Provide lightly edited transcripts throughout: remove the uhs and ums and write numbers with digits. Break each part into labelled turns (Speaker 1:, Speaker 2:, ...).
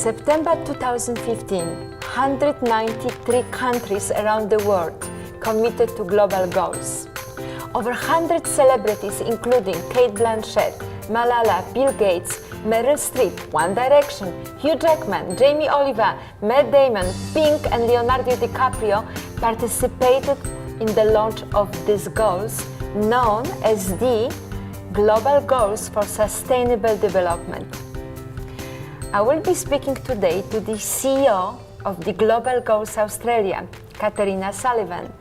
Speaker 1: September 2015, 193 countries around the world committed to global goals. Over 100 celebrities, including Cate Blanchett, Malala, Bill Gates, Meryl Streep, One Direction, Hugh Jackman, Jamie Oliver, Matt Damon, Pink and Leonardo DiCaprio participated in the launch of these goals, known as the Global Goals for Sustainable Development. I will be speaking today to the CEO of the Global Goals Australia, Katerina Sullivan,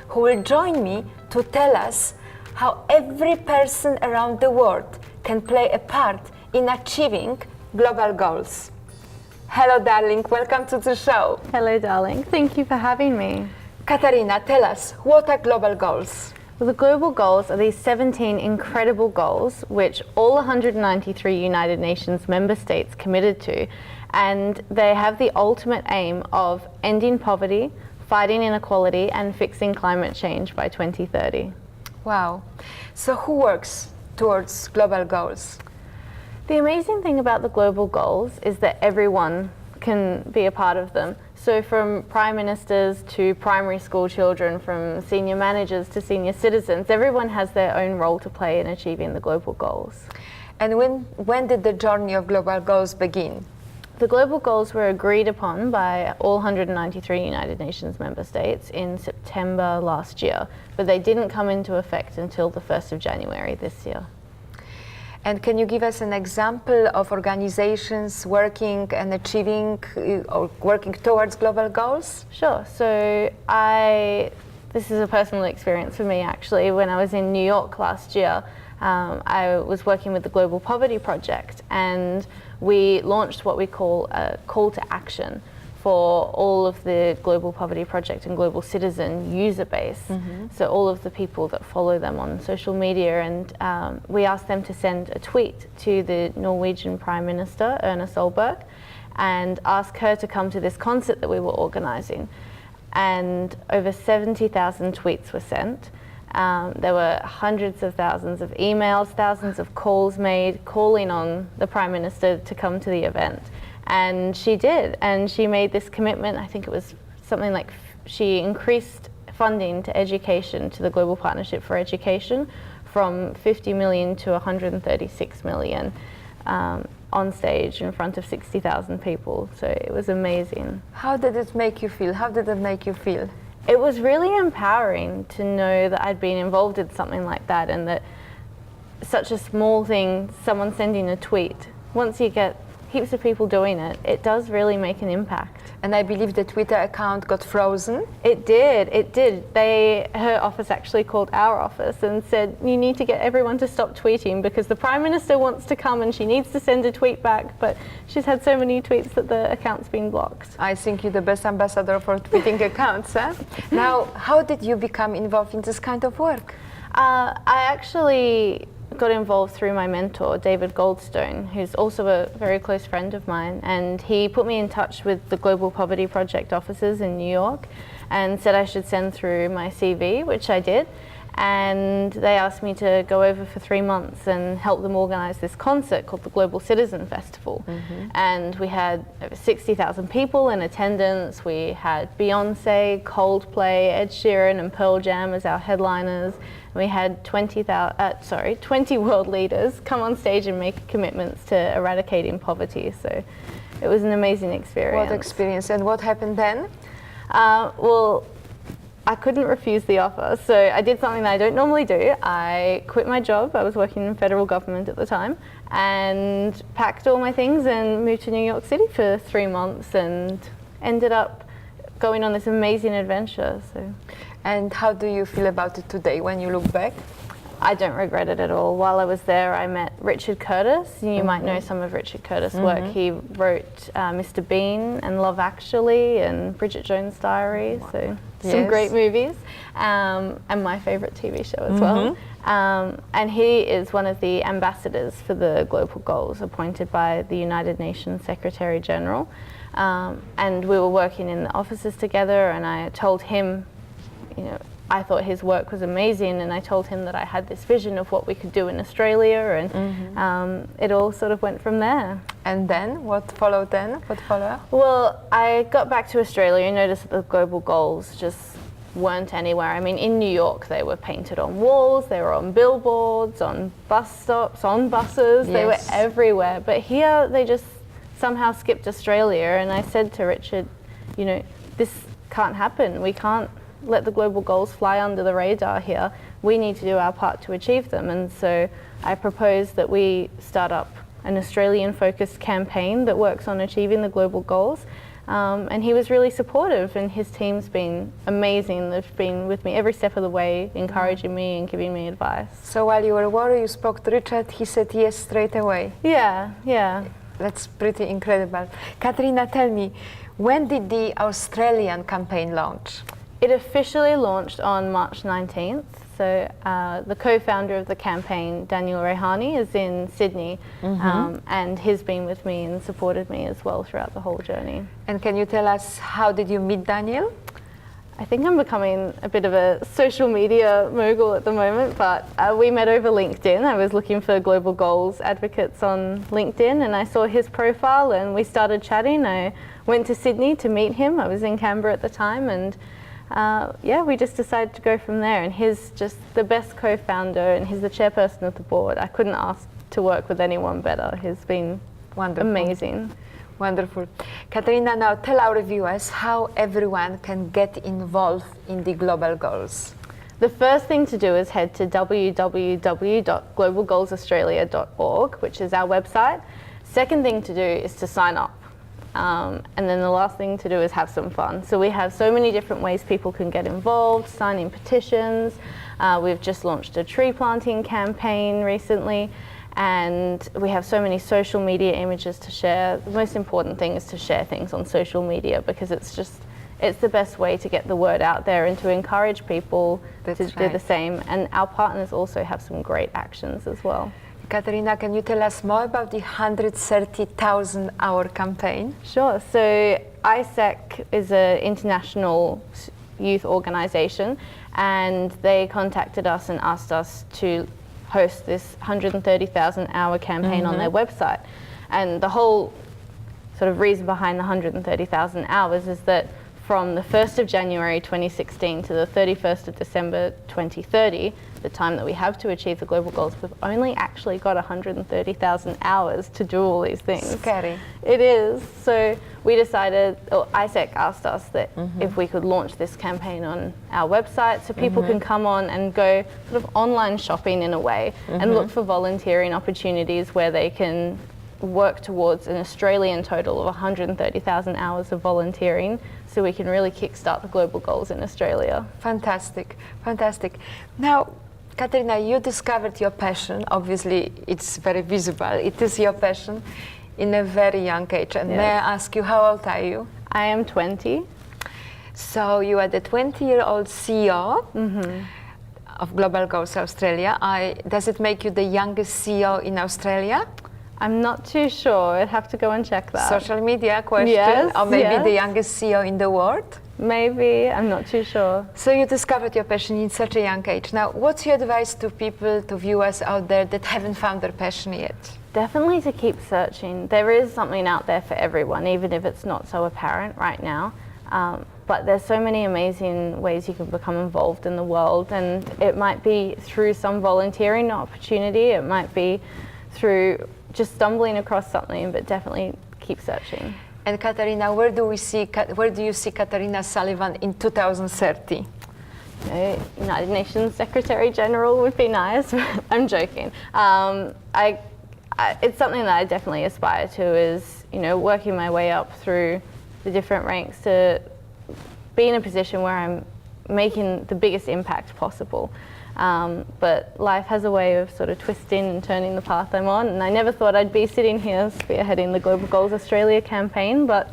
Speaker 1: who will join me to tell us how every person around the world can play a part in achieving global goals. Hello, darling. Welcome to the show.
Speaker 2: Hello, darling. Thank you for having me.
Speaker 1: Katerina, tell us, what are global goals?
Speaker 2: Well, the global goals are these 17 incredible goals which all 193 United Nations member states committed to, and they have the ultimate aim of ending poverty, fighting inequality, and fixing climate change by 2030.
Speaker 1: Wow. So who works towards global goals?
Speaker 2: The amazing thing about the global goals is that everyone can be a part of them. So from prime ministers to primary school children, from senior managers to senior citizens, everyone has their own role to play in achieving the global goals.
Speaker 1: And when did the journey of global goals begin?
Speaker 2: The global goals were agreed upon by all 193 United Nations member states in September last year, but they didn't come into effect until the 1st of January this year.
Speaker 1: And can you give us an example of organizations working and achieving or working towards global goals?
Speaker 2: Sure. So this is a personal experience for me actually. When I was in New York last year, I was working with the Global Poverty Project, and we launched what we call a call to action for all of the Global Poverty Project and Global Citizen user base. Mm-hmm. So all of the people that follow them on social media, and we asked them to send a tweet to the Norwegian Prime Minister, Erna Solberg, and ask her to come to this concert that we were organizing. And over 70,000 tweets were sent. There were hundreds of thousands of emails, thousands of calls made, calling on the Prime Minister to come to the event. And she did, and she made this commitment. I think it was something like she increased funding to education, to the Global Partnership for Education, from 50 million to 136 million on stage in front of 60,000 people. So it was amazing.
Speaker 1: How did it make you feel? How did it make you feel?
Speaker 2: It was really empowering to know that I'd been involved in something like that, and that such a small thing, someone sending a tweet, once you get heaps of people doing it, it does really make an impact.
Speaker 1: And I believe the Twitter account got frozen?
Speaker 2: It did. Her office actually called our office and said, you need to get everyone to stop tweeting because the Prime Minister wants to come and she needs to send a tweet back, but she's had so many tweets that the account's been blocked.
Speaker 1: I think you're the best ambassador for tweeting accounts, huh? Now, how did you become involved in this kind of work?
Speaker 2: I actually got involved through my mentor, David Goldstone, who's also a very close friend of mine, and he put me in touch with the Global Poverty Project offices in New York and said I should send through my CV, which I did, and they asked me to go over for 3 months and help them organize this concert called the Global Citizen Festival. Mm-hmm. And we had over 60,000 people in attendance. We had Beyonce, Coldplay, Ed Sheeran and Pearl Jam as our headliners. We had 20 world leaders come on stage and make commitments to eradicating poverty. So it was an amazing experience.
Speaker 1: What experience, and what happened then?
Speaker 2: Well, I couldn't refuse the offer, so I did something that I don't normally do. I quit my job. I was working in federal government at the time, and packed all my things and moved to New York City for 3 months and ended up going on this amazing adventure. So.
Speaker 1: And how do you feel about it today when you look back?
Speaker 2: I don't regret it at all. While I was there, I met Richard Curtis. You might know some of Richard Curtis' work. He wrote Mr. Bean and Love Actually and Bridget Jones' Diary, so some great movies, and my favourite TV show as well. And he is one of the ambassadors for the Global Goals, appointed by the United Nations Secretary General. And we were working in the offices together, and I told him, I thought his work was amazing, and I told him that I had this vision of what we could do in Australia, and it all sort of went from there.
Speaker 1: And then, what followed then? What followed?
Speaker 2: Well, I got back to Australia and noticed that the global goals just weren't anywhere. I mean, in New York, they were painted on walls, they were on billboards, on bus stops, on buses, they were everywhere. But here, they just somehow skipped Australia. And I said to Richard, you know, this can't happen. We can't let the global goals fly under the radar here. We need to do our part to achieve them. And so I proposed that we start up an Australian-focused campaign that works on achieving the global goals. And he was really supportive, and his team's been amazing. They've been with me every step of the way, encouraging me and giving me advice.
Speaker 1: So while you were worried, you spoke to Richard, he said yes straight away.
Speaker 2: Yeah, yeah.
Speaker 1: That's pretty incredible. Katerina, tell me, when did the Australian campaign launch?
Speaker 2: It officially launched on March 19th. So the co-founder of the campaign, Daniel Rehani, is in Sydney, and he's been with me and supported me as well throughout the whole journey.
Speaker 1: And can you tell us, how did you meet Daniel?
Speaker 2: I think I'm becoming a bit of a social media mogul at the moment, but we met over LinkedIn. I was looking for global goals advocates on LinkedIn, and I saw his profile and we started chatting. I went to Sydney to meet him. I was in Canberra at the time, and yeah, we just decided to go from there. And he's just the best co-founder, and he's the chairperson of the board. I couldn't ask to work with anyone better. He's been amazing.
Speaker 1: Wonderful. Katerina, now tell our viewers how everyone can get involved in the global goals.
Speaker 2: The first thing to do is head to www.globalgoalsaustralia.org, which is our website. Second thing to do is to sign up. And then the last thing to do is have some fun. So we have so many different ways people can get involved, signing petitions. We've just launched a tree planting campaign recently. And we have so many social media images to share. The most important thing is to share things on social media, because it's the best way to get the word out there and to encourage people to do the same. And our partners also have some great actions as well.
Speaker 1: Katerina, can you tell us more about the 130,000 hour campaign?
Speaker 2: Sure. So ISEC is an international youth organization, and they contacted us and asked us to host this 130,000 hour campaign on their website. And the whole sort of reason behind the 130,000 hours is that from the 1st of January 2016 to the 31st of December 2030, the time that we have to achieve the global goals, we've only actually got 130,000 hours to do all these things.
Speaker 1: Scary.
Speaker 2: It is. So we decided, or ISEC asked us that if we could launch this campaign on our website so people can come on and go sort of online shopping in a way and look for volunteering opportunities where they can work towards an Australian total of 130,000 hours of volunteering, so we can really kickstart the global goals in Australia.
Speaker 1: Fantastic, fantastic. Now, Katerina, you discovered your passion. Obviously, it's very visible. It is your passion in a very young age. And may I ask you, how old are you?
Speaker 2: I am 20.
Speaker 1: So you are the 20-year-old CEO of Global Goals Australia. Does it make you the youngest CEO in Australia?
Speaker 2: I'm not too sure. I'd have to go and check that.
Speaker 1: Social media question? Or maybe the youngest CEO in the world?
Speaker 2: Maybe. I'm not too sure.
Speaker 1: So you discovered your passion in such a young age. Now, what's your advice to people, to viewers out there that haven't found their passion yet?
Speaker 2: Definitely to keep searching. There is something out there for everyone, even if it's not so apparent right now. But there's so many amazing ways you can become involved in the world, and it might be through some volunteering opportunity, it might be through just stumbling across something, but definitely keep searching.
Speaker 1: And Katerina, where do you see Katerina Sullivan in 2030?
Speaker 2: United Nations Secretary General would be nice. I'm joking. It's something that I definitely aspire to, is working my way up through the different ranks to be in a position where I'm making the biggest impact possible. But life has a way of sort of twisting and turning the path I'm on, and I never thought I'd be sitting here spearheading the Global Goals Australia campaign, but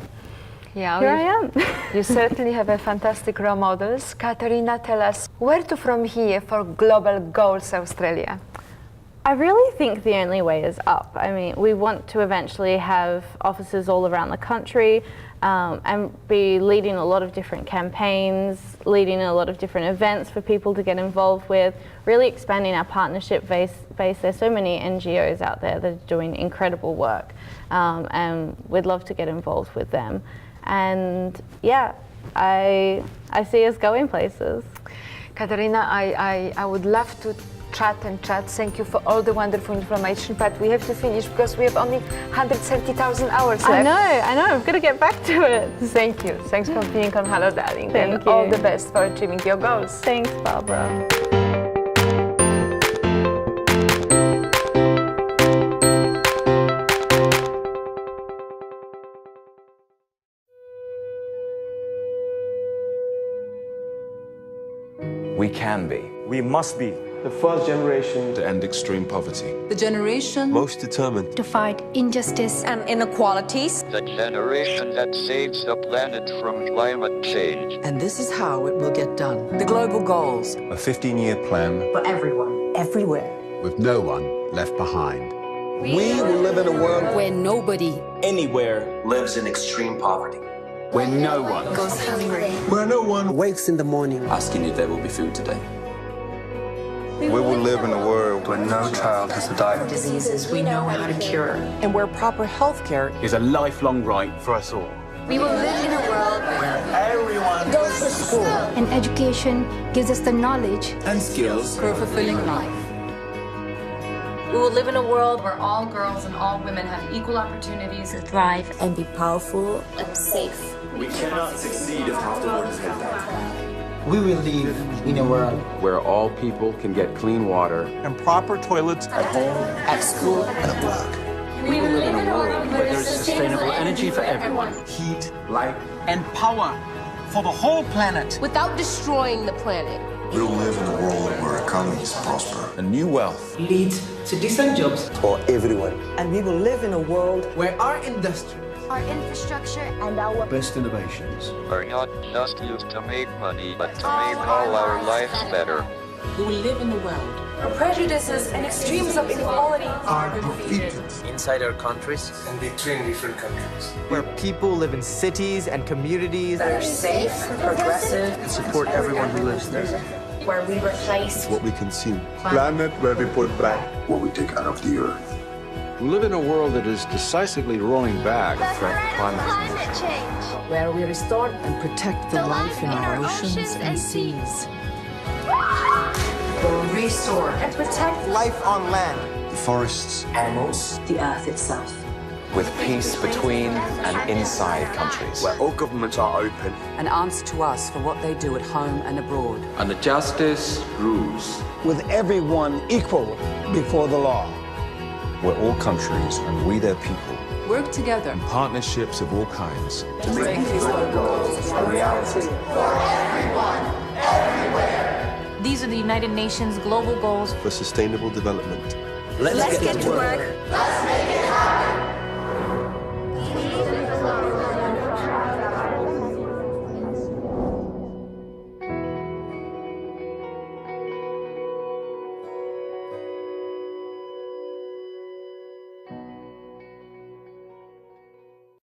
Speaker 2: here I am.
Speaker 1: You certainly have a fantastic role models. Katerina, tell us, where to from here for Global Goals Australia?
Speaker 2: I really think the only way is up. I mean, we want to eventually have offices all around the country and be leading a lot of different campaigns, leading a lot of different events for people to get involved with, really expanding our partnership base. There's so many NGOs out there that are doing incredible work, and we'd love to get involved with them. And yeah, I see us going places.
Speaker 1: Katerina, I would love to chat. Thank you for all the wonderful information, but we have to finish because we have only 130,000 hours left.
Speaker 2: I know, I've got to get back to it.
Speaker 1: Thank you. Thanks for being on Hello Darling.
Speaker 2: Thank
Speaker 1: and
Speaker 2: you.
Speaker 1: All the best for achieving your goals.
Speaker 2: Thanks, Barbara.
Speaker 3: We can be.
Speaker 4: We must be
Speaker 5: the first generation
Speaker 6: to end extreme poverty.
Speaker 7: The generation
Speaker 5: most determined
Speaker 8: to fight injustice
Speaker 9: and inequalities.
Speaker 10: The generation that saves the planet from climate change.
Speaker 7: And this is how it will get done. The global goals.
Speaker 5: A 15-year plan
Speaker 9: For everyone, everywhere.
Speaker 6: With no one left behind.
Speaker 5: We will live in a world
Speaker 7: Where nobody
Speaker 5: anywhere lives in extreme poverty.
Speaker 6: Where no one
Speaker 7: goes hungry.
Speaker 5: Where no one
Speaker 11: wakes in the morning
Speaker 12: asking if there will be food today.
Speaker 13: We will live in a world where no child has to die.
Speaker 9: Diseases we know how to cure.
Speaker 7: And where proper health care
Speaker 6: is a lifelong right for us all.
Speaker 9: We will live in a world
Speaker 5: where everyone
Speaker 9: goes to school.
Speaker 8: and education gives us the knowledge
Speaker 12: And skills
Speaker 7: for a fulfilling life.
Speaker 14: We will live in a world where all girls and all women have equal opportunities
Speaker 9: To thrive
Speaker 14: and be powerful
Speaker 9: and safe.
Speaker 5: we cannot succeed if half the world is held back.
Speaker 11: we will live in a world
Speaker 12: where all people can get clean water
Speaker 4: and proper toilets
Speaker 11: at home,
Speaker 7: At school
Speaker 5: And at work.
Speaker 14: We will live in a world where there's sustainable energy for everyone.
Speaker 5: Heat, light,
Speaker 11: and power for the whole planet.
Speaker 14: Without destroying the planet.
Speaker 13: We will live in a world where economies prosper.
Speaker 6: And new wealth.
Speaker 11: Leads to decent jobs.
Speaker 5: for everyone.
Speaker 11: And we will live in a world where our industry,
Speaker 8: our infrastructure and our
Speaker 6: Best innovations.
Speaker 10: Are not just used to make money, but to make all our lives better.
Speaker 7: We will live in a world
Speaker 14: Where prejudices and extremes of inequality
Speaker 5: Are defeated.
Speaker 11: inside our countries,
Speaker 5: And between different countries.
Speaker 11: where people live in cities and communities
Speaker 9: That are safe, progressive,
Speaker 11: and support everyone who lives there.
Speaker 9: where we replace
Speaker 5: What we consume. Planet where we put back
Speaker 13: What we take out of the earth.
Speaker 6: We live in a world that is decisively rolling back the threat of climate
Speaker 8: change.
Speaker 7: where we restore and protect the life in our oceans and seas.
Speaker 9: Where we restore and protect
Speaker 11: Life on land.
Speaker 5: the forests.
Speaker 9: animals, the earth itself.
Speaker 3: With peace between and inside countries.
Speaker 5: Where all governments are open.
Speaker 7: And answer to us for what they do at home and abroad.
Speaker 12: and the justice rules.
Speaker 11: With everyone equal before the law.
Speaker 6: Where all countries and we their people.
Speaker 7: Work together.
Speaker 6: Partnerships of all kinds.
Speaker 5: To make these goals a reality.
Speaker 14: These are the United Nations global goals
Speaker 5: For sustainable development.
Speaker 8: Let's get to work.
Speaker 9: Let's make it happen.